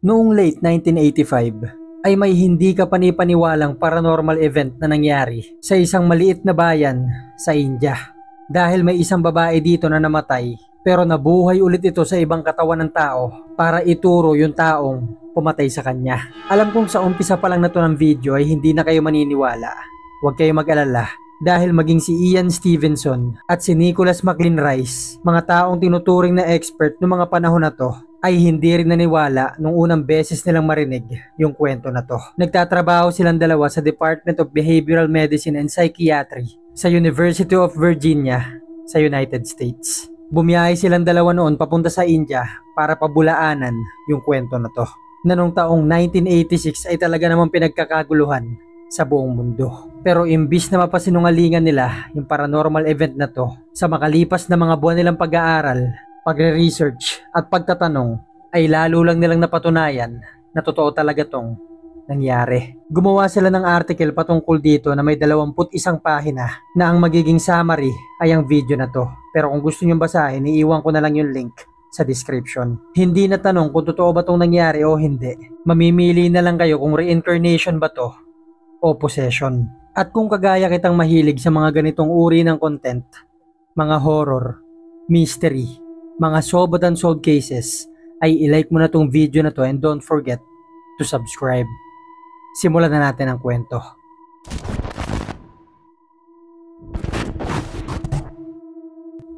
Noong late 1985 ay may hindi ka panipaniwalang paranormal event na nangyari sa isang maliit na bayan sa India. Dahil may isang babae dito na namatay pero nabuhay ulit ito sa ibang katawan ng tao para ituro yung taong pumatay sa kanya. Alam kong sa umpisa pa lang na to ng video ay hindi na kayo maniniwala. Huwag kayo mag-alala dahil maging si Ian Stevenson at si Nicholas McLean Rice, mga taong tinuturing na expert noong mga panahon na to, ay hindi rin naniwala nung unang beses nilang marinig yung kwento na to. Nagtatrabaho silang dalawa sa Department of Behavioral Medicine and Psychiatry sa University of Virginia sa United States. Bumiyahe silang dalawa noon papunta sa India para pabulaanan yung kwento na to, na nung taong 1986 ay talaga namang pinagkakaguluhan sa buong mundo. Pero imbis na mapasinungalingan nila yung paranormal event na to, sa makalipas na mga buwan nilang pag-aaral, pagre-research at pagtatanong, ay lalo lang nilang napatunayan na totoo talaga tong nangyari. Gumawa sila ng article patungkol dito na may 21 pahina na ang magiging summary ay ang video na to. Pero kung gusto nyo basahin, iiwan ko na lang yung link sa description. Hindi na tanong kung totoo ba tong nangyari o hindi. Mamimili na lang kayo kung reincarnation ba to o possession. At kung kagaya kitang mahilig sa mga ganitong uri ng content, mga horror, mystery, mga solved and unsolved cases, ay ilike mo na tong video na to and don't forget to subscribe. Simulan na natin ang kwento.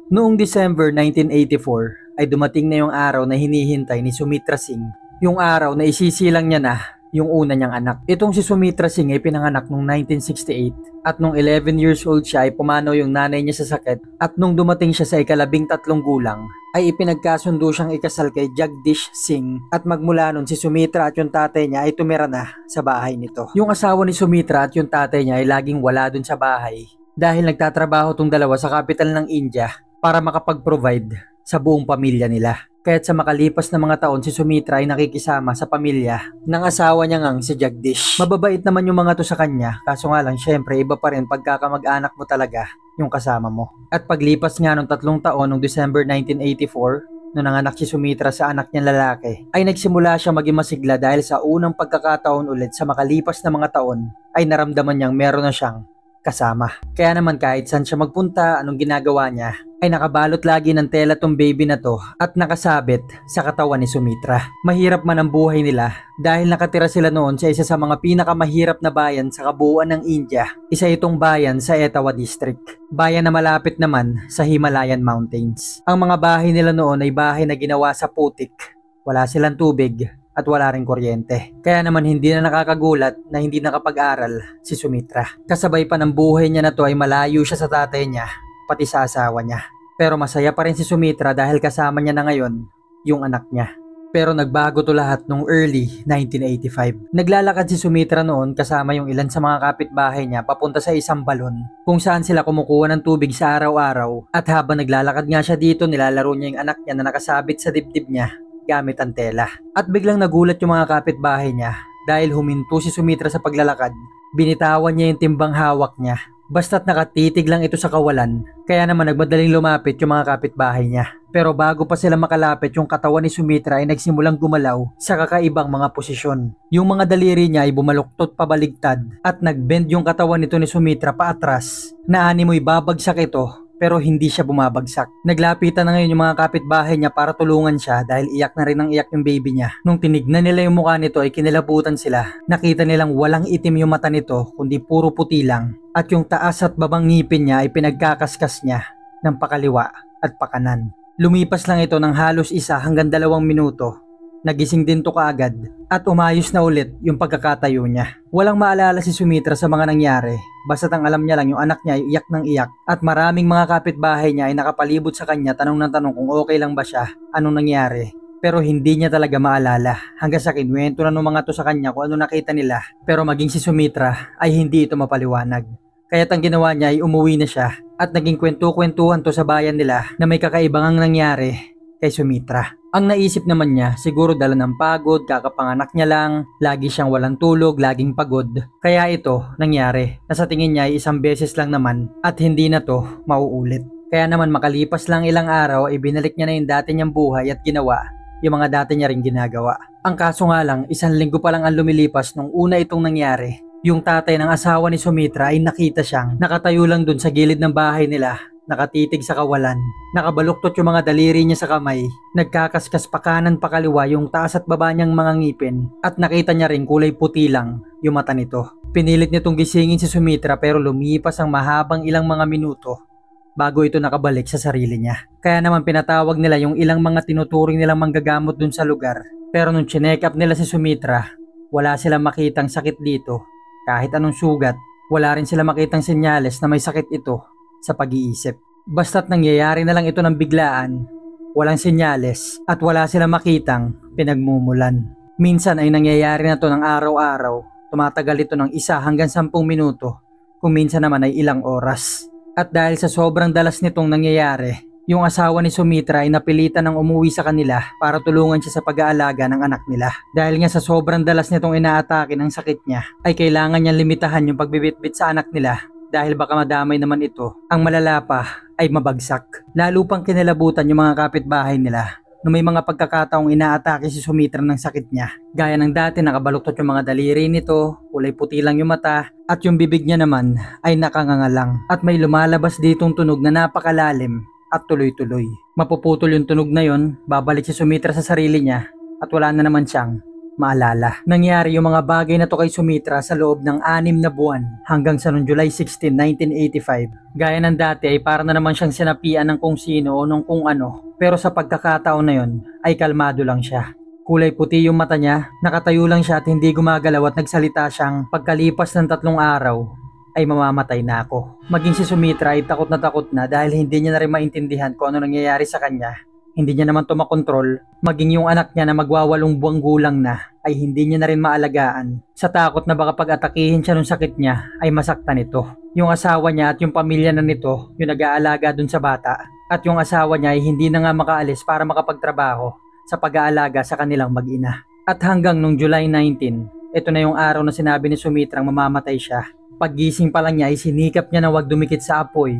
Noong December 1984 ay dumating na yung araw na hinihintay ni Sumitra Singh. Yung araw na isisilang niya na yung una niyang anak. Itong si Sumitra Singh ay pinanganak noong 1968 at nung 11 years old siya ay pumanaw yung nanay niya sa sakit at nung dumating siya sa ika-13 gulang ay ipinagkasundo siyang ikasal kay Jagdish Singh at magmula nun si Sumitra at yung tatay niya ay tumira na sa bahay nito. Yung asawa ni Sumitra at yung tatay niya ay laging wala dun sa bahay dahil nagtatrabaho tong dalawa sa capital ng India para makapag-provide sa buong pamilya nila. Kaya't sa makalipas na mga taon si Sumitra ay nakikisama sa pamilya ng asawa niya ngang si Jagdish. Mababait naman yung mga to sa kanya, kaso nga lang syempre iba pa rin pagkakamag-anak mo talaga yung kasama mo. At paglipas nga nung 3 taon noong December 1984, nung nanganak si Sumitra sa anak niyang lalaki, ay nagsimula siya maging masigla dahil sa unang pagkakataon ulit sa makalipas na mga taon ay naramdaman niyang meron na siyang kasama. Kaya naman kahit saan siya magpunta, anong ginagawa niya, ay nakabalot lagi ng tela tong baby na to at nakasabit sa katawan ni Sumitra. Mahirap man ang buhay nila dahil nakatira sila noon sa isa sa mga pinakamahirap na bayan sa kabuuan ng India. Isa itong bayan sa Etawah District, bayan na malapit naman sa Himalayan Mountains. Ang mga bahay nila noon ay bahay na ginawa sa putik, wala silang tubig at wala ring kuryente. Kaya naman hindi na nakakagulat na hindi nakapag-aral si Sumitra. Kasabay pa ng buhay niya na to ay malayo siya sa tatay niya pati sa asawa niya. Pero masaya pa rin si Sumitra dahil kasama niya na ngayon yung anak niya. Pero nagbago to lahat nung early 1985. Naglalakad si Sumitra noon kasama yung ilan sa mga kapitbahay niya papunta sa isang balon kung saan sila kumukuha ng tubig sa araw-araw. At habang naglalakad nga siya dito, nilalaro niya yung anak niya na nakasabit sa dibdib niya gamit ang tela. At biglang nagulat yung mga kapitbahay niya dahil huminto si Sumitra sa paglalakad. Binitawan niya yung timbang hawak niya. Basta't nakatitig lang ito sa kawalan, kaya naman nagmadaling lumapit yung mga kapitbahay niya. Pero bago pa sila makalapit, yung katawan ni Sumitra ay nagsimulang gumalaw sa kakaibang mga posisyon. Yung mga daliri niya ay bumaluktot pabaligtad at nagbend yung katawan nito ni Sumitra paatras na animoy babagsak ito pero hindi siya bumabagsak. Naglapitan na ngayon yung mga kapitbahay niya para tulungan siya dahil iyak na rin ang iyak yung baby niya. Nung tinignan nila yung mukha nito ay kinilabutan sila. Nakita nilang walang itim yung mata nito kundi puro puti lang. At yung taas at babang ngipin niya ay pinagkakaskas niya ng pakaliwa at pakanan. Lumipas lang ito ng halos 1 hanggang 2 minuto. Nagising din to kaagad at umayos na ulit yung pagkakatayo niya. Walang maalala si Sumitra sa mga nangyari. Basta't ang alam niya lang yung anak niya ay iyak ng iyak at maraming mga kapitbahay niya ay nakapalibot sa kanya tanong ng tanong kung okay lang ba siya, anong nangyari. Pero hindi niya talaga maalala hanggang sa kinuwento na ng mga to sa kanya kung ano nakita nila. Pero maging si Sumitra ay hindi ito mapaliwanag. Kaya't ang ginawa niya ay umuwi na siya at naging kwento-kwentuhan to sa bayan nila na may kakaibang nangyari kay Sumitra. Ang naisip naman niya, siguro dala ng pagod, kakapanganak niya lang, lagi siyang walang tulog, laging pagod. Kaya ito nangyari na sa tingin niya ay 1 beses lang naman at hindi na to mauulit. Kaya naman makalipas lang ilang araw ay binalik niya na yung dati niyang buhay at ginawa yung mga dati niya ring ginagawa. Ang kaso nga lang, 1 linggo pa lang ang lumilipas nung una itong nangyari. Yung tatay ng asawa ni Sumitra ay nakita siyang nakatayo lang dun sa gilid ng bahay nila, nakatitig sa kawalan. Nakabaluktot yung mga daliri niya sa kamay, nagkakaskas pa kanan pa kaliwa yung taas at baba niyang mga ngipin, at nakita niya rin kulay puti lang yung mata nito. Pinilit nitong gisingin si Sumitra pero lumipas ang mahabang ilang mga minuto bago ito nakabalik sa sarili niya. Kaya naman pinatawag nila yung ilang mga tinuturing nilang manggagamot dun sa lugar. Pero nung chinek up nila si Sumitra, wala silang makitang sakit dito. Kahit anong sugat, wala rin sila makitang senyales na may sakit ito sa pag-iisip. Basta't nangyayari na lang ito ng biglaan, walang senyales at wala silang makitang pinagmumulan. Minsan ay nangyayari na to ng araw-araw, tumatagal ito ng 1 hanggang 10 minuto, kung minsan naman ay ilang oras. At dahil sa sobrang dalas nitong nangyayari, yung asawa ni Sumitra ay napilitan ng umuwi sa kanila para tulungan siya sa pag-aalaga ng anak nila. Dahil nga sa sobrang dalas nitong inaatake ng sakit niya, ay kailangan niya limitahan yung pagbibitbit sa anak nila dahil baka madamay naman ito. Ang malala pa ay mabagsak. Lalo pang kinilabutan yung mga kapitbahay nila no may mga pagkakataong inaatake si Sumitra ng sakit niya. Gaya ng dati nakabaluktot yung mga daliri nito, kulay puti lang yung mata, at yung bibig niya naman ay nakangangalang. At may lumalabas ditong tunog na napakalalim at tuloy-tuloy. Mapuputol yung tunog na yon, babalik si Sumitra sa sarili niya at wala na naman siyang maalala. Nangyari yung mga bagay na to kay Sumitra sa loob ng 6 na buwan hanggang sa noong July 16, 1985. Gaya ng dati ay para na naman siyang sinapian ng kung sino o ng kung ano. Pero sa pagkakataon na yon ay kalmado lang siya. Kulay puti yung mata niya, nakatayo lang siya at hindi gumagalaw at nagsalita siyang pagkalipas ng 3 araw ay mamamatay na ako. Maging si Sumitra ay takot na dahil hindi niya na rin maintindihan kung ano nangyayari sa kanya. Hindi niya naman to makontrol, maging yung anak niya na magwawalong buwang gulang na ay hindi niya na rin maalagaan. Sa takot na baka pag-atakihin siya nung sakit niya ay masaktan ito. Yung asawa niya at yung pamilya na nito yung nag-aalaga dun sa bata. At yung asawa niya ay hindi na nga makaalis para makapagtrabaho sa pag-aalaga sa kanilang mag-ina. At hanggang nung July 19, ito na yung araw na sinabi ni Sumitrang mamamatay siya. Paggising pa lang niya ay sinikap niya na wag dumikit sa apoy,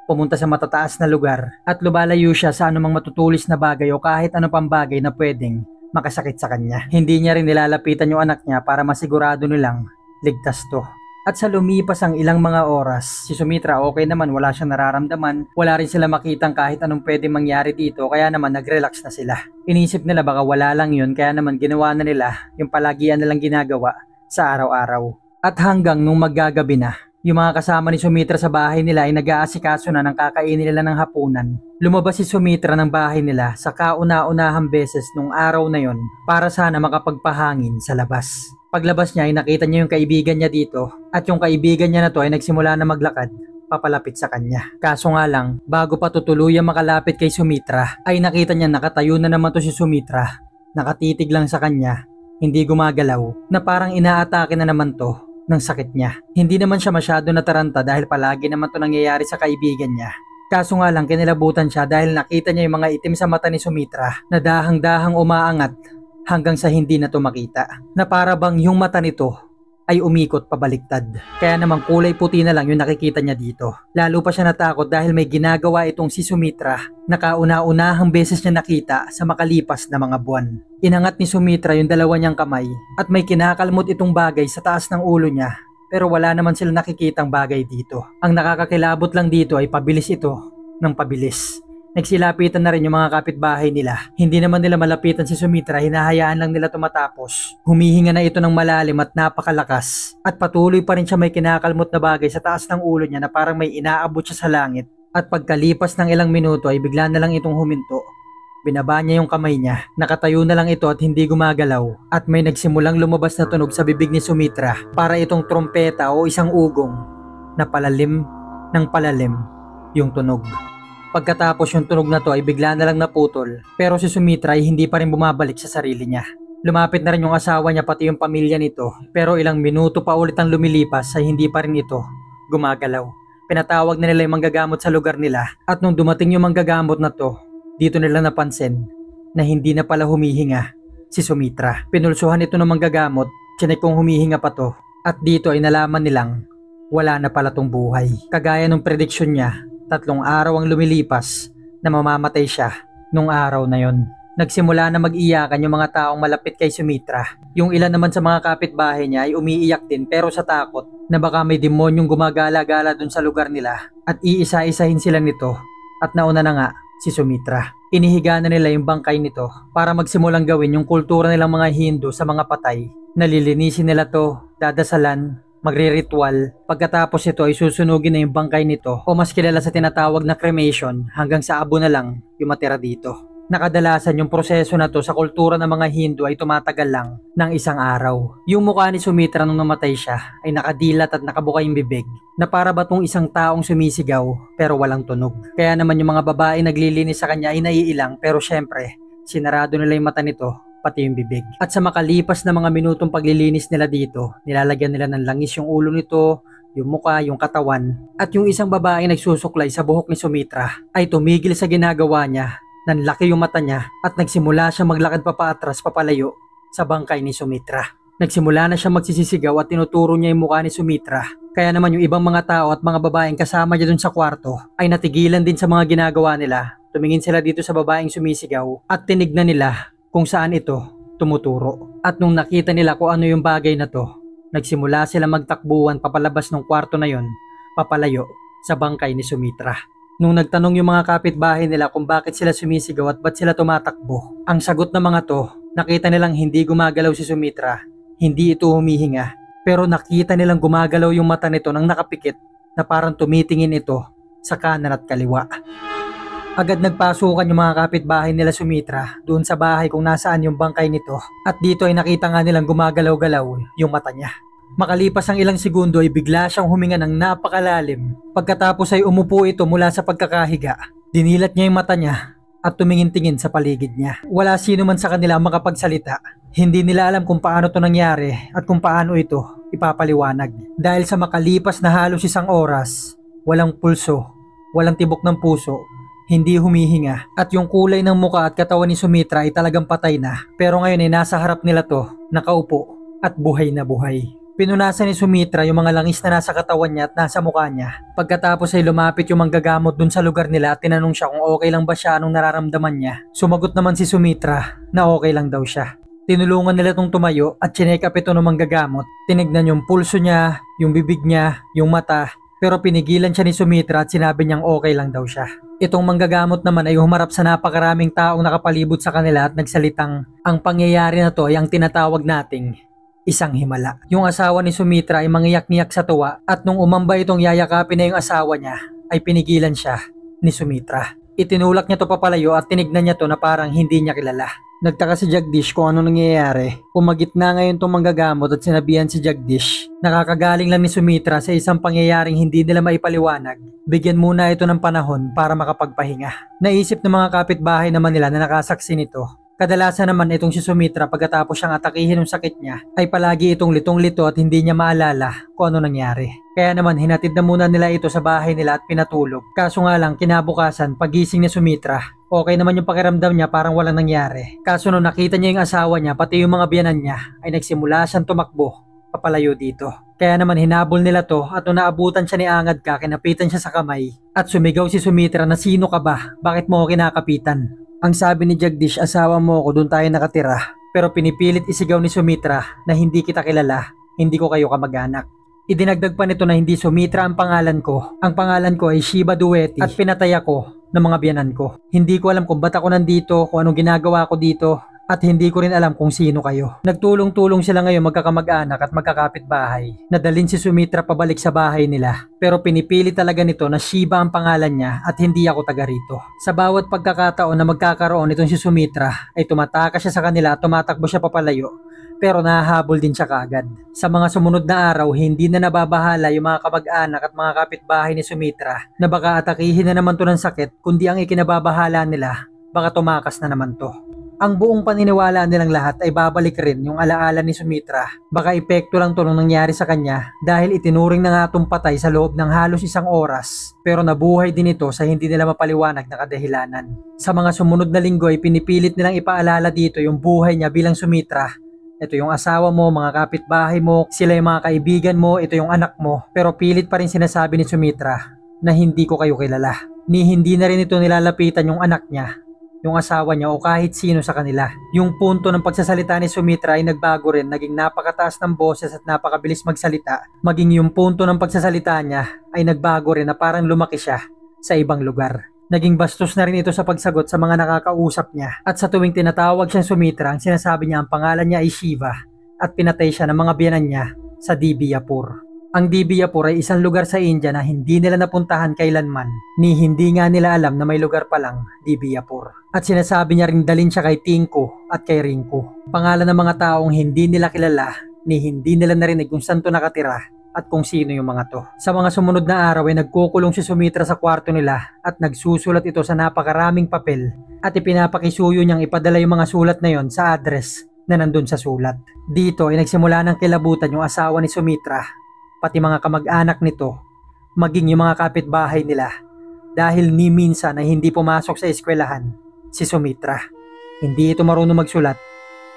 pumunta sa matataas na lugar at lumalayo siya sa anumang matutulis na bagay o kahit ano pang bagay na pwedeng makasakit sa kanya. Hindi niya rin nilalapitan yung anak niya para masigurado nilang ligtas to. At sa lumipas ang ilang mga oras, si Sumitra okay naman, wala siyang nararamdaman, wala rin sila makitang kahit anong pwedeng mangyari dito, kaya naman nag-relax na sila. Inisip nila baka wala lang yun, kaya naman ginawa na nila yung palagian nilang ginagawa sa araw-araw. At hanggang nung maggagabi na, yung mga kasama ni Sumitra sa bahay nila ay nag-aasikaso na ng kakainin nila ng hapunan. Lumabas si Sumitra ng bahay nila sa kauna-unahang beses nung araw na yon para sana makapagpahangin sa labas. Paglabas niya ay nakita niya yung kaibigan niya dito at yung kaibigan niya na to ay nagsimula na maglakad papalapit sa kanya. Kaso nga lang, bago pa tutuluyang makalapit kay Sumitra ay nakita niya nakatayo na naman to si Sumitra. Nakatitig lang sa kanya, hindi gumagalaw, na parang inaatake na naman to ng sakit niya. Hindi naman siya masyado nataranta dahil palagi naman to nangyayari sa kaibigan niya. Kaso nga lang kinilabutan siya dahil nakita niya yung mga itim sa mata ni Sumitra na dahang-dahang umaangat hanggang sa hindi na to makita. Na para bang yung mata nito ay umikot pabaliktad. Kaya naman kulay puti na lang yung nakikita niya dito. Lalo pa siya natakot dahil may ginagawa itong si Sumitra na kauna-unahang beses niya nakita sa makalipas na mga buwan. Inangat ni Sumitra yung dalawa niyang kamay at may kinakalmot itong bagay sa taas ng ulo niya. Pero wala naman sila nakikitang bagay dito. Ang nakakakilabot lang dito ay pabilis ito ng pabilis. Nagsilapitan na rin yung mga kapitbahay nila. Hindi naman nila malapitan si Sumitra, hinahayaan lang nila tumatapos. Humihinga na ito ng malalim at napakalakas. At patuloy pa rin siya may kinakalmot na bagay sa taas ng ulo niya na parang may inaabot siya sa langit. At pagkalipas ng ilang minuto ay bigla na lang itong huminto. Binaba niya yung kamay niya. Nakatayo na lang ito at hindi gumagalaw. At may nagsimulang lumabas na tunog sa bibig ni Sumitra para itong trompeta o isang ugong na palalim ng palalim yung tunog. Pagkatapos yung tunog na to ay bigla na lang naputol, pero si Sumitra ay hindi pa rin bumabalik sa sarili niya. Lumapit na rin yung asawa niya pati yung pamilya nito, pero ilang minuto pa ulit ang lumilipas ay hindi pa rin ito gumagalaw. Pinatawag na nila yung manggagamot sa lugar nila at nung dumating yung manggagamot na to, dito nila napansin na hindi na pala humihinga si Sumitra. Pinulsuhan ito ng manggagamot, chinek kung humihinga pa to at dito ay nalaman nilang wala na pala tong buhay. Kagaya ng prediksyon niya, 3 araw ang lumilipas na mamamatay siya nung araw na yon. Nagsimula na mag-iyakan yung mga taong malapit kay Sumitra. Yung ilan naman sa mga kapitbahay niya ay umiiyak din pero sa takot na baka may demonyong gumagala-gala dun sa lugar nila at iisa-isahin sila nito. At nauna na nga si Sumitra. Inihiga na nila yung bangkay nito para magsimulang gawin yung kultura nilang mga Hindu sa mga patay. Nalilinisin nila to, dadasalan, magre-ritual. Pagkatapos ito ay susunugin na yung bangkay nito o mas kilala sa tinatawag na cremation hanggang sa abo na lang yung matira dito. Nakadalasan yung proseso na to sa kultura ng mga Hindu ay tumatagal lang ng isang araw. Yung mukha ni Sumitra nung namatay siya ay nakadilat at nakabuka yung bibig na para ba tong isang taong sumisigaw pero walang tunog. Kaya naman yung mga babae naglilinis sa kanya ay naiilang pero syempre sinarado nila yung mata nito pati yung bibig. At sa makalipas na mga minutong paglilinis nila dito, nilalagyan nila ng langis yung ulo nito, yung muka, yung katawan. At yung isang babae nagsusuklay sa buhok ni Sumitra ay tumigil sa ginagawa niya. Nanlaki yung mata niya at nagsimula siya maglakad papaatras papalayo sa bangkay ni Sumitra. Nagsimula na siya magsisisigaw at tinuturo niya yung mukha ni Sumitra. Kaya naman yung ibang mga tao at mga babaeng kasama niya dun sa kwarto ay natigilan din sa mga ginagawa nila. Tumingin sila dito sa babaeng sumisigaw at tinignan nila kung saan ito tumuturo. At nung nakita nila kung ano yung bagay na to, nagsimula sila magtakbuhan papalabas ng kwarto na yon, papalayo sa bangkay ni Sumitra. Nung nagtanong yung mga kapitbahay nila kung bakit sila sumisigaw at ba't sila tumatakbo, ang sagot ng mga to, nakita nilang hindi gumagalaw si Sumitra, hindi ito humihinga, pero nakita nilang gumagalaw yung mata nito nang nakapikit na parang tumitingin ito sa kanan at kaliwa. Agad nagpasukan yung mga kapitbahay nila Sumitra doon sa bahay kung nasaan yung bangkay nito at dito ay nakita nga nilang gumagalaw-galaw yung mata niya. Makalipas ang ilang segundo ay bigla siyang huminga ng napakalalim. Pagkatapos ay umupo ito mula sa pagkakahiga. Dinilat niya yung mata niya at tumingin-tingin sa paligid niya. Wala sino man sa kanila makapagsalita. Hindi nila alam kung paano to nangyari at kung paano ito ipapaliwanag. Dahil sa makalipas na halos isang oras, walang pulso, walang tibok ng puso, hindi humihinga. At yung kulay ng muka at katawan ni Sumitra ay talagang patay na. Pero ngayon ay nasa harap nila to, nakaupo at buhay na buhay. Pinunasan ni Sumitra yung mga langis na nasa katawan niya at nasa mukha niya. Pagkatapos ay lumapit yung manggagamot dun sa lugar nila at tinanong siya kung okay lang ba siya anong nararamdaman niya. Sumagot naman si Sumitra na okay lang daw siya. Tinulungan nila itong tumayo at chinek up ito ng manggagamot. Tinignan yung pulso niya, yung bibig niya, yung mata. Pero pinigilan siya ni Sumitra at sinabi niyang okay lang daw siya. Itong manggagamot naman ay humarap sa napakaraming taong nakapalibot sa kanila at nagsalitang ang pangyayari na to ay ang tinatawag nating isang himala. Yung asawa ni Sumitra ay mangiyak-ngiyak sa tuwa at nung umambay itong yayakapin na yung asawa niya ay pinigilan siya ni Sumitra. Itinulak niya to papalayo at tinignan niya to na parang hindi niya kilala. Nagtaka si Jagdish kung ano nangyayari. Pumagit na ngayon itong manggagamot at sinabihan si Jagdish. Nakakagaling lang ni Sumitra sa isang pangyayaring hindi nila maipaliwanag. Bigyan muna ito ng panahon para makapagpahinga. Naisip ng mga kapitbahay naman nila na nakasaksi nito. Kadalasan naman itong si Sumitra pagkatapos siyang atakihin ng sakit niya ay palagi itong litong-lito at hindi niya maalala kung ano nangyari. Kaya naman hinatid na muna nila ito sa bahay nila at pinatulog. Kaso nga lang kinabukasan pagising ni Sumitra, okay naman yung pakiramdam niya parang walang nangyari. Kaso nung nakita niya yung asawa niya pati yung mga biyanan niya ay nagsimula siyang tumakbo papalayo dito. Kaya naman hinabol nila to at nung naabutan siya ni Angad ka kinapitan siya sa kamay at sumigaw si Sumitra na sino ka ba? Bakit mo ako kinakapitan? Ang sabi ni Jagdish, asawa mo ako, doon tayo nakatira. Pero pinipilit isigaw ni Sumitra na hindi kita kilala, hindi ko kayo kamag-anak. Idinagdag pa nito na hindi Sumitra ang pangalan ko. Ang pangalan ko ay Shiva Duweti at pinatay ako ng mga biyanan ko. Hindi ko alam kung ba't ako nandito, kung anong ginagawa ko dito. At hindi ko rin alam kung sino kayo. Nagtulong-tulong sila ngayon magkakamag-anak at magkakapit-bahay. Nadalin si Sumitra pabalik sa bahay nila. Pero pinipili talaga nito na Shiva ang pangalan niya at hindi ako taga rito. Sa bawat pagkakataon na magkakaroon itong si Sumitra ay tumatakas siya sa kanila at tumatakbo siya papalayo. Pero nahahabol din siya kaagad. Sa mga sumunod na araw, hindi na nababahala yung mga kamag-anak at mga kapitbahay ni Sumitra na baka atakihin na naman to ng sakit kundi ang ikinababahala nila baka tumakas na naman to. Ang buong paniniwala nilang lahat ay babalik rin yung alaala ni Sumitra. Baka epekto lang to nung nangyari sa kanya dahil itinuring na nga itong patay sa loob ng halos isang oras. Pero nabuhay din ito sa hindi nila mapaliwanag na kadahilanan. Sa mga sumunod na linggo ay pinipilit nilang ipaalala dito yung buhay niya bilang Sumitra. Ito yung asawa mo, mga kapitbahay mo, sila yung mga kaibigan mo, ito yung anak mo. Pero pilit pa rin sinasabi ni Sumitra na hindi ko kayo kilala. Ni hindi na rin ito nilalapitan yung anak niya. yung asawa niya o kahit sino sa kanila. Yung punto ng pagsasalita ni Sumitra ay nagbago rin, naging napakataas ng boses at napakabilis magsalita. Maging yung punto ng pagsasalita niya ay nagbago rin na parang lumaki siya sa ibang lugar. Naging bastos na rin ito sa pagsagot sa mga nakakausap niya. At sa tuwing tinatawag siyang Sumitra, ang sinasabi niya ang pangalan niya ay Shiva at pinatay siya ng mga biyanan niya sa Dibiyapur. Ang Dibiyapur ay isang lugar sa India na hindi nila napuntahan kailanman, ni hindi nga nila alam na may lugar palang Dibiyapur. At sinasabi niya ring dalin siya kay Tinku at kay Rinku. Pangalan ng mga taong hindi nila kilala, ni hindi nila narinig kung saan to nakatira at kung sino yung mga to. Sa mga sumunod na araw ay nagkukulong si Sumitra sa kwarto nila at nagsusulat ito sa napakaraming papel at ipinapakisuyo niyang ipadala yung mga sulat na yon sa address na nandun sa sulat. Dito ay nagsimula ng kilabutan yung asawa ni Sumitra, pati mga kamag-anak nito, maging yung mga kapitbahay nila, dahil ni minsan ay hindi pumasok sa eskwelahan si Sumitra. Hindi ito marunong magsulat,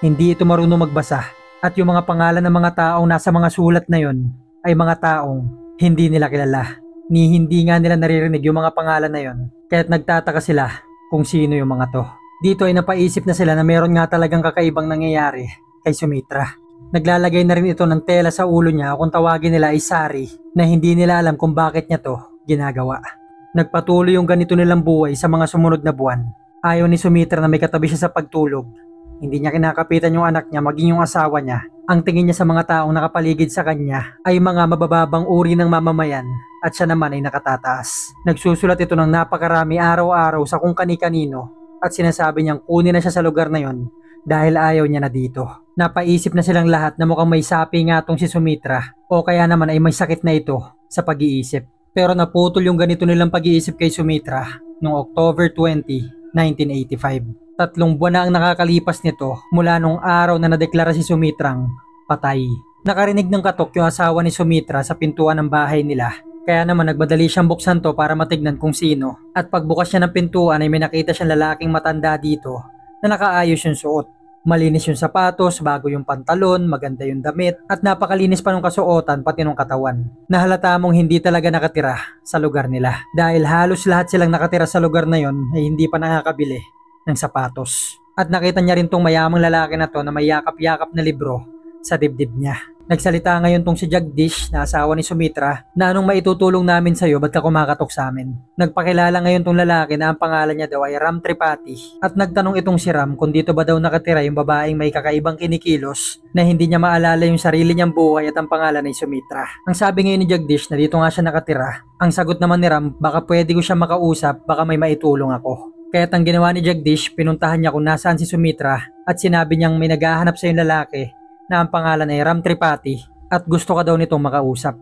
hindi ito marunong magbasa, at yung mga pangalan ng mga taong nasa mga sulat na yon ay mga taong hindi nila kilala, ni hindi nga nila naririnig yung mga pangalan na yon, kaya't nagtataka sila kung sino yung mga to. Dito ay napaisip na sila na meron nga talagang kakaibang nangyayari kay Sumitra. Naglalagay na rin ito ng tela sa ulo niya o kung tawagin nila ay sari, na hindi nila alam kung bakit niya to ginagawa. Nagpatuloy yung ganito nilang buhay sa mga sumunod na buwan. Ayaw ni Sumitra na may katabi siya sa pagtulog. Hindi niya kinakapitan yung anak niya maging yung asawa niya. Ang tingin niya sa mga taong nakapaligid sa kanya ay mga mabababang uri ng mamamayan at siya naman ay nakatataas. Nagsusulat ito ng napakarami araw-araw sa kung kani-kanino at sinasabi niyang kunin na siya sa lugar na yon dahil ayaw niya na dito. Napaisip na silang lahat na mukhang may sapi nga tong si Sumitra o kaya naman ay may sakit na ito sa pag-iisip. Pero naputol yung ganito nilang pag-iisip kay Sumitra noong October 20, 1985. 3 buwan na ang nakakalipas nito mula nung araw na nadeklara si Sumitrang patay. Nakarinig ng katok yung asawa ni Sumitra sa pintuan ng bahay nila. Kaya naman nagmadali siyang buksan to para matignan kung sino. At pagbukas niya ng pintuan ay may nakita siyang lalaking matanda dito na nakaayos yung suot. Malinis yung sapatos, bago yung pantalon, maganda yung damit, at napakalinis pa ng kasuotan pati ng katawan. Nahalata mong hindi talaga nakatira sa lugar nila. Dahil halos lahat silang nakatira sa lugar na yon ay hindi pa nakakabili ng sapatos. At nakita niya rin tong mayamang lalaki na to na may yakap-yakap na libro sa dibdib niya. Nagsalita ngayon tong si Jagdish na asawa ni Sumitra na anong maitutulong namin sa'yo, ba't ka kumakatok sa amin? Nagpakilala ngayon tong lalaki na ang pangalan niya daw ay Ram Tripathi at nagtanong itong si Ram kung dito ba daw nakatira yung babaeng may kakaibang kinikilos na hindi niya maalala yung sarili niyang buhay at ang pangalan ay Sumitra. Ang sabi ngayon ni Jagdish na dito nga siya nakatira. Ang sagot naman ni Ram, baka pwede ko siya makausap, baka may maitulong ako. Kaya't ang ginawa ni Jagdish, pinuntahan niya kung nasaan si Sumitra at sinabi niyang may naghahanap sa yung lalaki na ang pangalan ay Ram Tripathi at gusto ka daw nitong makausap.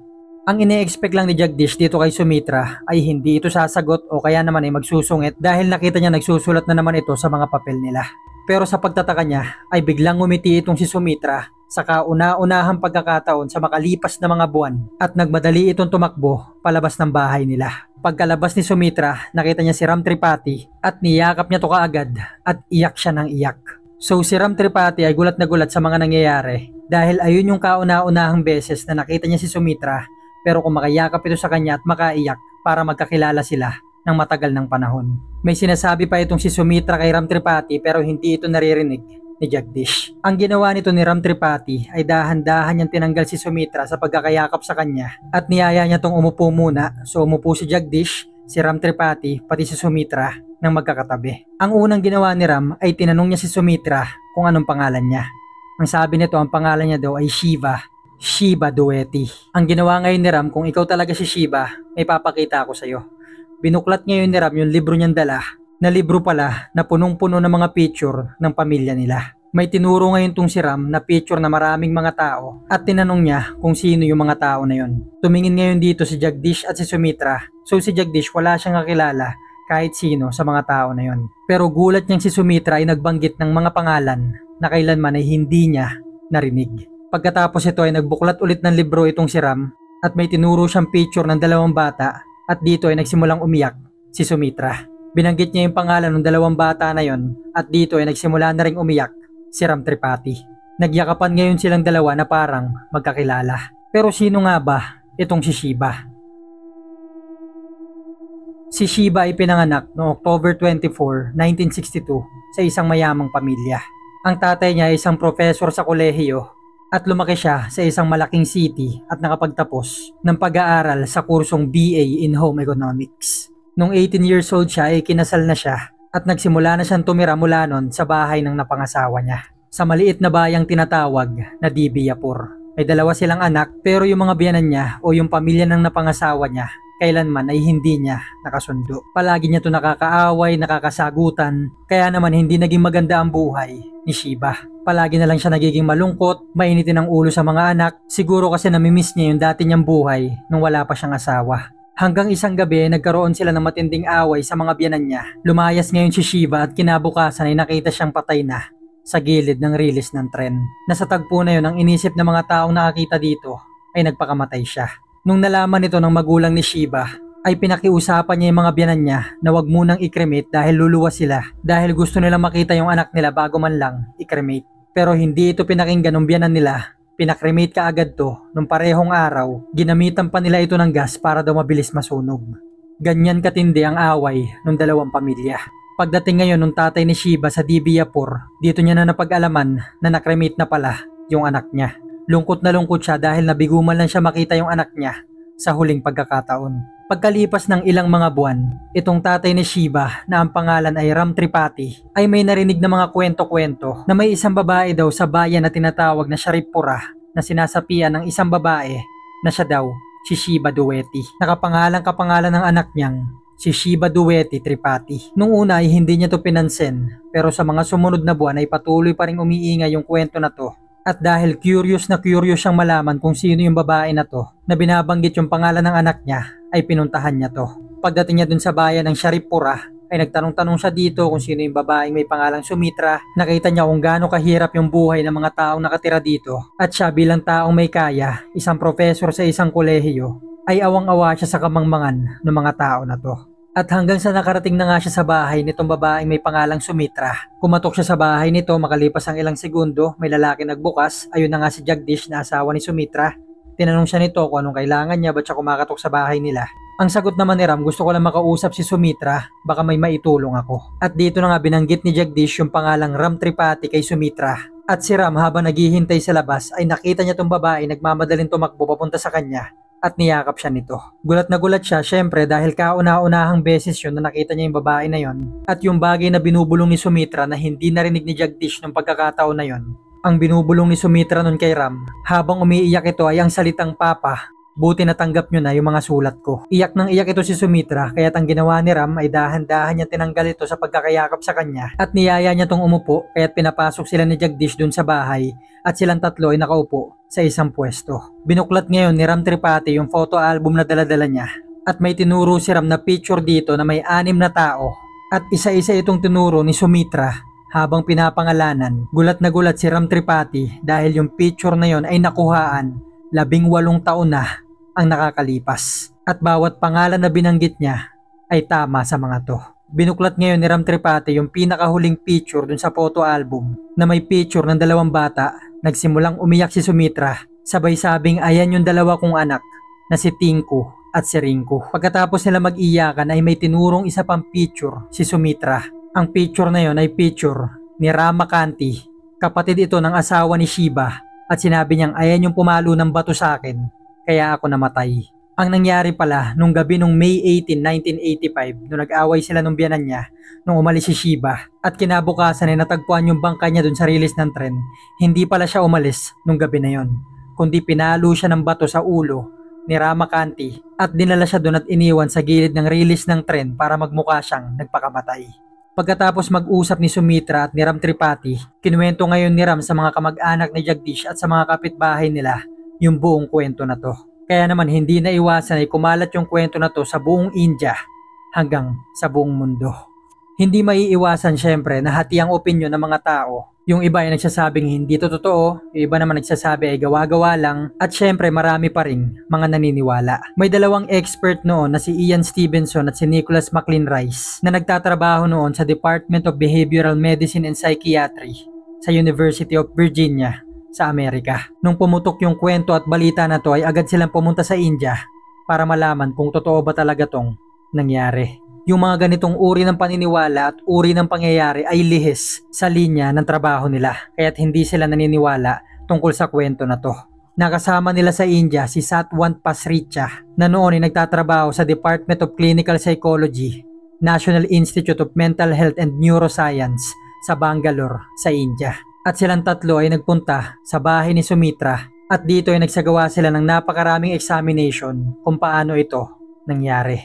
Ang ine-expect lang ni Jagdish dito kay Sumitra ay hindi ito sasagot o kaya naman ay magsusungit dahil nakita niya nagsusulat na naman ito sa mga papel nila. Pero sa pagtataka niya ay biglang ngumiti itong si Sumitra sa kauna-unahang pagkakataon sa makalipas na mga buwan at nagmadali itong tumakbo palabas ng bahay nila. Pagkalabas ni Sumitra, nakita niya si Ram Tripathi at niyakap niya to kaagad at iyak siya ng iyak. So si Ram Tripathi ay gulat na gulat sa mga nangyayari dahil ayun yung kauna-unahang beses na nakita niya si Sumitra pero kung makayakap ito sa kanya at makaiyak para magkakilala sila ng matagal ng panahon. May sinasabi pa itong si Sumitra kay Ram Tripathi pero hindi ito naririnig ni Jagdish. Ang ginawa nito ni Ram Tripathi ay dahan-dahan niyang tinanggal si Sumitra sa pagkakayakap sa kanya at niyaya niya tong umupo muna. So umupo si Jagdish, si Ram Tripathi, pati si Sumitra ng magkakatabi. Ang unang ginawa ni Ram ay tinanong niya si Sumitra kung anong pangalan niya. Ang sabi nito ang pangalan niya daw ay Shiva Dueti. Ang ginawa ngayon ni Ram, kung ikaw talaga si Shiva, may papakita ako sa iyo. Binuklat ngayon ni Ram yung libro niyang dala, na libro pala na punong-puno ng mga picture ng pamilya nila. May tinuro ngayon tong si Ram na picture na maraming mga tao at tinanong niya kung sino yung mga tao na yon. Tumingin ngayon dito si Jagdish at si Sumitra. So si Jagdish wala siyang kakilala kahit sino sa mga tao na yon. Pero gulat niyang si Sumitra ay nagbanggit ng mga pangalan na kailanman ay hindi niya narinig. Pagkatapos ito ay nagbuklat ulit ng libro itong si Ram at may tinuro siyang picture ng 2 bata at dito ay nagsimulang umiyak si Sumitra. Binanggit niya yung pangalan ng 2 bata na yon at dito ay nagsimula na ring umiyak si Ram Tripathi. Nagyakapan ngayon silang dalawa na parang magkakilala. Pero sino nga ba itong si Shiva? Si Shiba ay pinanganak noong October 24, 1962 sa isang mayamang pamilya. Ang tatay niya ay isang professor sa kolehiyo at lumaki siya sa isang malaking city at nakapagtapos ng pag-aaral sa kursong BA in Home Economics. Noong 18 years old siya ay kinasal na siya at nagsimula na siyang tumira mula nun sa bahay ng napangasawa niya sa maliit na bayang tinatawag na Dibiyapur. May dalawa silang anak pero yung mga biyanan niya o yung pamilya ng napangasawa niya kailanman ay hindi niya nakasundo. Palagi niya to nakakaaway, nakakasagutan, kaya naman hindi naging maganda ang buhay ni Shiba. Palagi na lang siya nagiging malungkot, mainitin ang ulo sa mga anak, siguro kasi namimiss niya yung dati niyang buhay nung wala pa siyang asawa. Hanggang isang gabi, nagkaroon sila ng matinding away sa mga biyanan niya. Lumayas ngayon si Shiba at kinabukasan ay nakita siyang patay na sa gilid ng rilis ng tren. Nasa tagpo na yun ang inisip ng mga taong nakakita dito ay nagpakamatay siya. Nung nalaman ito ng magulang ni Shiba, ay pinakiusapan niya yung mga biyanan niya na wag munang i-cremate dahil luluwas sila dahil gusto nila makita yung anak nila bago man lang i-cremate. Pero hindi ito pinakinggan ng biyanan nila, pinakremate ka agad to nung parehong araw, ginamitan pa nila ito ng gas para daw mabilis masunog. Ganyan katindi ang away ng dalawang pamilya. Pagdating ngayon ng tatay ni Shiba sa Dibiyapur, dito niya na napag-alaman na nakremate na pala yung anak niya. Lungkot na lungkot siya dahil nabigo man lang siya makita yung anak niya sa huling pagkakataon. Pagkalipas ng ilang mga buwan, itong tatay ni Shiba na ang pangalan ay Ram Tripathi ay may narinig na mga kwento-kwento na may isang babae daw sa bayan na tinatawag na Sharipura na sinasapian ng isang babae na siya daw si Shiba Duweti. Nakapangalan ng anak niyang si Shiba Duweti Tripathi. Nung una ay hindi niya to pinansin pero sa mga sumunod na buwan ay patuloy pa ring umiingay yung kwento na to. At dahil curious siyang malaman kung sino yung babae na to na binabanggit yung pangalan ng anak niya ay pinuntahan niya to. Pagdating niya dun sa bayan ng Sharipura ay nagtanong-tanong siya dito kung sino yung babaeng may pangalang Sumitra. Nakita niya kung gaano kahirap yung buhay ng mga taong nakatira dito at siya bilang taong may kaya, isang professor sa isang kolehiyo, ay awang-awa siya sa kamangmangan ng mga tao na to. At hanggang sa nakarating na nga siya sa bahay nitong babaeng may pangalang Sumitra. Kumatok siya sa bahay nito, makalipas ang ilang segundo, may lalaki nagbukas. Ayun na nga si Jagdish na asawa ni Sumitra. Tinanong siya nito kung anong kailangan niya, ba't siya kumakatok sa bahay nila. Ang sagot naman ni Ram, gusto ko lang makausap si Sumitra, baka may maitulong ako. At dito na nga binanggit ni Jagdish yung pangalang Ram Tripathi kay Sumitra. At si Ram habang naghihintay sa labas ay nakita niya tong babae nagmamadaling tumakbo papunta sa kanya. At niyakap siya nito. Gulat na gulat siya syempre dahil kauna-unahang beses yun na nakita niya yung babae na yon. At yung bagay na binubulong ni Sumitra na hindi narinig ni Jagdish nung pagkakataon na yon. Ang binubulong ni Sumitra nun kay Ram habang umiiyak ito ay ang salitang papa. Buti natanggap nyo na yung mga sulat ko. Iyak nang iyak ito si Sumitra kaya't ang ginawa ni Ram ay dahan-dahan niya tinanggal ito sa pagkakayakap sa kanya at niyaya niya tong umupo kaya't pinapasok sila ni Jagdish dun sa bahay at silang tatlo ay nakaupo sa isang pwesto. Binuklat ngayon ni Ram Tripathi yung photo album na daladala niya at may tinuro si Ram na picture dito na may 6 na tao at isa-isa itong tinuro ni Sumitra habang pinapangalanan. Gulat na gulat si Ram Tripathi dahil yung picture na yon ay nakuhaan 18 taon na ang nakakalipas at bawat pangalan na binanggit niya ay tama sa mga to. Binuklat ngayon ni Ram Tripathi yung pinakahuling picture dun sa photo album na may picture ng 2 bata. Nagsimulang umiyak si Sumitra sabay sabing ayan yung 2 kong anak na si Tinku at si Rinku. Pagkatapos nila mag-iyakan ay may tinurong isa pang picture si Sumitra. Ang picture na yon ay picture ni Ramakanti, kapatid ito ng asawa ni Shiba at sinabi niyang ayan yung pumalo ng bato sa akin kaya ako namatay. Ang nangyari pala nung gabi nung May 18, 1985 nung nag-away sila nung biyanan niya nung umalis si Shiba at kinabukasan ay natagpuan yung bangka niya dun sa rilis ng tren. Hindi pala siya umalis nung gabi na yon, kundi pinalo siya ng bato sa ulo ni Ramakanti at dinala siya dun at iniwan sa gilid ng rilis ng tren para magmukha siyang nagpakamatay. Pagkatapos mag-usap ni Sumitra at ni Ram Tripathi, kinuwento ngayon ni Ram sa mga kamag-anak ni Jagdish at sa mga kapitbahay nila yung buong kwento na to. Kaya naman hindi na iwasan ay kumalat yung kwento na to sa buong India hanggang sa buong mundo. Hindi maiiwasan syempre na hati ang opinyon ng mga tao. Yung iba ay nagsasabing hindi to totoo, yung iba naman nagsasabi ay gawa-gawa lang at syempre marami pa rin mga naniniwala. May 2 expert noon na si Ian Stevenson at si Nicholas McLean Rice na nagtatrabaho noon sa Department of Behavioral Medicine and Psychiatry sa University of Virginia sa Amerika. Nung pumutok yung kwento at balita na to ay agad silang pumunta sa India para malaman kung totoo ba talaga tong nangyari. Yung mga ganitong uri ng paniniwala at uri ng pangyayari ay lihis sa linya ng trabaho nila, kaya't hindi sila naniniwala tungkol sa kwento na to. Nakasama nila sa India si Satwant Pasricha na noon ay nagtatrabaho sa Department of Clinical Psychology, National Institute of Mental Health and Neuroscience sa Bangalore sa India. At silang tatlo ay nagpunta sa bahay ni Sumitra at dito ay nagsagawa sila ng napakaraming examination kung paano ito nangyari.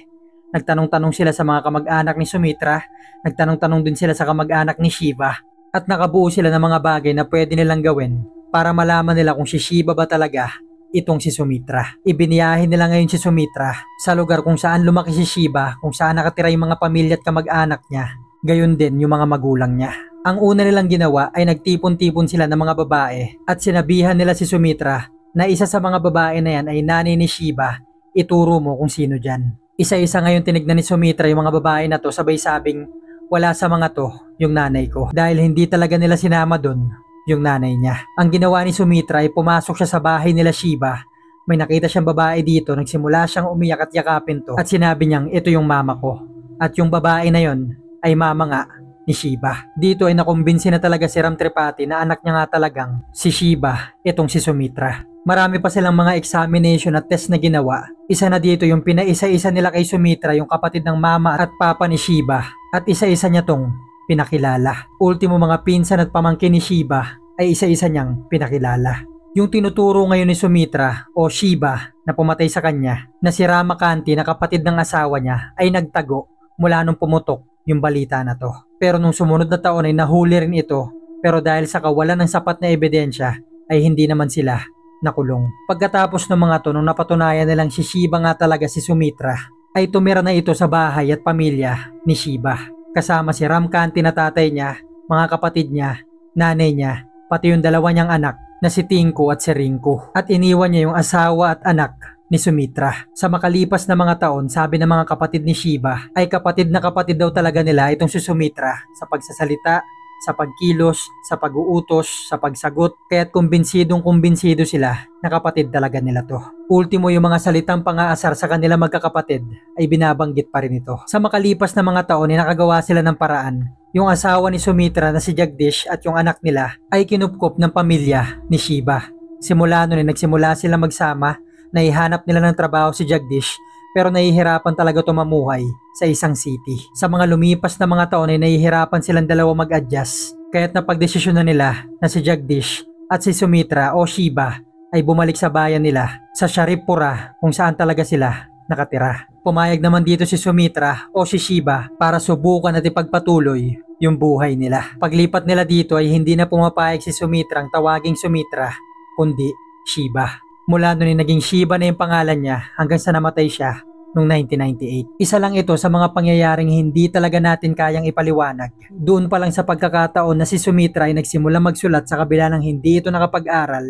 Nagtanong-tanong sila sa mga kamag-anak ni Sumitra, nagtanong-tanong din sila sa kamag-anak ni Shiva at nakabuo sila ng mga bagay na pwede nilang gawin para malaman nila kung si Shiva ba talaga itong si Sumitra. Ibiniyahin nila ngayon si Sumitra sa lugar kung saan lumaki si Shiva, kung saan nakatira yung mga pamilya at kamag-anak niya, gayon din yung mga magulang niya. Ang una nilang ginawa ay nagtipon-tipon sila ng mga babae at sinabihan nila si Sumitra na isa sa mga babae na yan ay nanay ni Shiva, ituro mo kung sino dyan. Isa-isa ngayon tinignan ni Sumitra yung mga babae na to, sabay sabing wala sa mga to yung nanay ko dahil hindi talaga nila sinama doon yung nanay niya. Ang ginawa ni Sumitra ay pumasok siya sa bahay nila Shiva. May nakita siyang babae dito, nagsimula siyang umiyak at yakapin to at sinabi niyang ito yung mama ko. At yung babae na yon ay mama nga ni Shiva. Dito ay nakumbinsi na talaga si Ram Tripathi na anak niya nga talagang si Shiva, itong si Sumitra. Marami pa silang mga examination at test na ginawa. Isa na dito yung pinaisa-isa nila kay Sumitra yung kapatid ng mama at papa ni Shiva at isa-isa niya tong pinakilala. Ultimo mga pinsan at pamangkin ni Shiva ay isa-isa niyang pinakilala. Yung tinuturo ngayon ni Sumitra o Shiva na pumatay sa kanya na si Ramakanti na kapatid ng asawa niya ay nagtago mula nung pumutok yung balita na to. Pero nung sumunod na taon ay nahuli rin ito, pero dahil sa kawalan ng sapat na ebidensya ay hindi naman sila nakulong. Pagkatapos ng mga to, nung napatunayan nilang si Shiva nga talaga si Sumitra, ay tumira na ito sa bahay at pamilya ni Shiva. Kasama si Ramkanti na tatay niya, mga kapatid niya, nanay niya, pati yung dalawa niyang anak na si Tinku at si Rinku. At iniwan niya yung asawa at anak ni Sumitra. Sa makalipas na mga taon, sabi ng mga kapatid ni Shiva, ay kapatid na kapatid daw talaga nila itong si Sumitra sa pagsasalita, sa pagkilos, sa pag-uutos, sa pagsagot, kaya't kumbinsidong-kumbinsido sila na kapatid talaga nila to. Ultimo yung mga salitang pang-aasar sa kanila magkakapatid ay binabanggit pa rin ito. Sa makalipas na mga taon ay nakagawa sila ng paraan. Yung asawa ni Sumitra na si Jagdish at yung anak nila ay kinupkop ng pamilya ni Shiva. Simula nun ay nagsimula sila magsama, naihanap nila ng trabaho si Jagdish pero nahihirapan talaga tumamuhay sa isang city. Sa mga lumipas na mga taon ay nahihirapan silang dalawa mag-adjust. Kaya't napagdesisyon na nila na si Jagdish at si Sumitra o Shiva ay bumalik sa bayan nila sa Sharipura kung saan talaga sila nakatira. Pumayag naman dito si Sumitra o si Shiva para subukan at ipagpatuloy yung buhay nila. Paglipat nila dito ay hindi na pumapayag si Sumitra ang tawaging Sumitra kundi Shiva. Mula noon ay naging Shiva na yung pangalan niya hanggang sa namatay siya noong 1998. Isa lang ito sa mga pangyayaring hindi talaga natin kayang ipaliwanag. Doon pa lang sa pagkakataon na si Sumitra ay nagsimula magsulat sa kabila ng hindi ito nakapag-aral,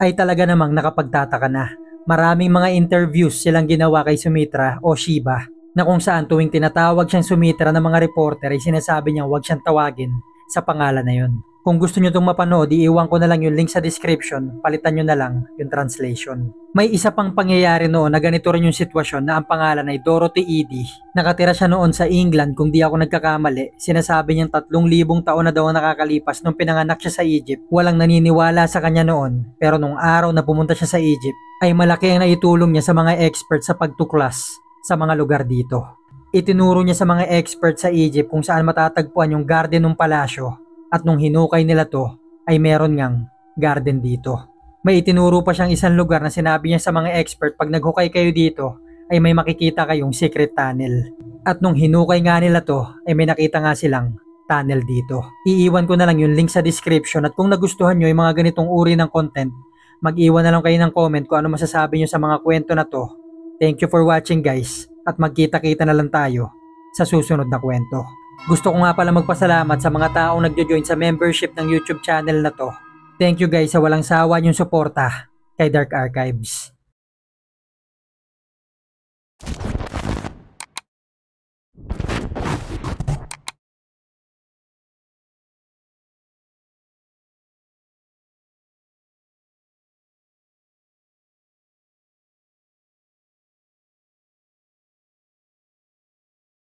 ay talaga namang nakapagtataka na. Maraming mga interviews silang ginawa kay Sumitra o Shiva na kung saan tuwing tinatawag siyang Sumitra ng mga reporter ay sinasabi niyang huwag siyang tawagin sa pangalan na yun. Kung gusto nyo itong mapanood, iiwan ko na lang yung link sa description, palitan nyo na lang yung translation. May isa pang pangyayari noon na ganito rin yung sitwasyon na ang pangalan ay Dorothy Eady. Nakatira siya noon sa England kung di ako nagkakamali. Sinasabi niyang 3,000 taon na daw nakakalipas nung pinanganak siya sa Egypt. Walang naniniwala sa kanya noon, pero nung araw na pumunta siya sa Egypt, ay malaki ang naitulong niya sa mga expert sa pagtuklas sa mga lugar dito. Itinuro niya sa mga expert sa Egypt kung saan matatagpuan yung garden ng palasyo. At nung hinukay nila to, ay meron ngang garden dito. May itinuro pa siyang isang lugar na sinabi niya sa mga expert, pag naghukay kayo dito, ay may makikita kayong secret tunnel. At nung hinukay nga nila to, ay may nakita nga silang tunnel dito. Iiwan ko na lang yung link sa description at kung nagustuhan nyo yung mga ganitong uri ng content, mag-iwan na lang kayo ng comment kung ano masasabi nyo sa mga kwento na to. Thank you for watching guys at magkita-kita na lang tayo sa susunod na kwento. Gusto ko nga pala magpasalamat sa mga taong nagjo-join sa membership ng YouTube channel na to. Thank you guys sa walang sawa niyong suporta kay Dark Archives.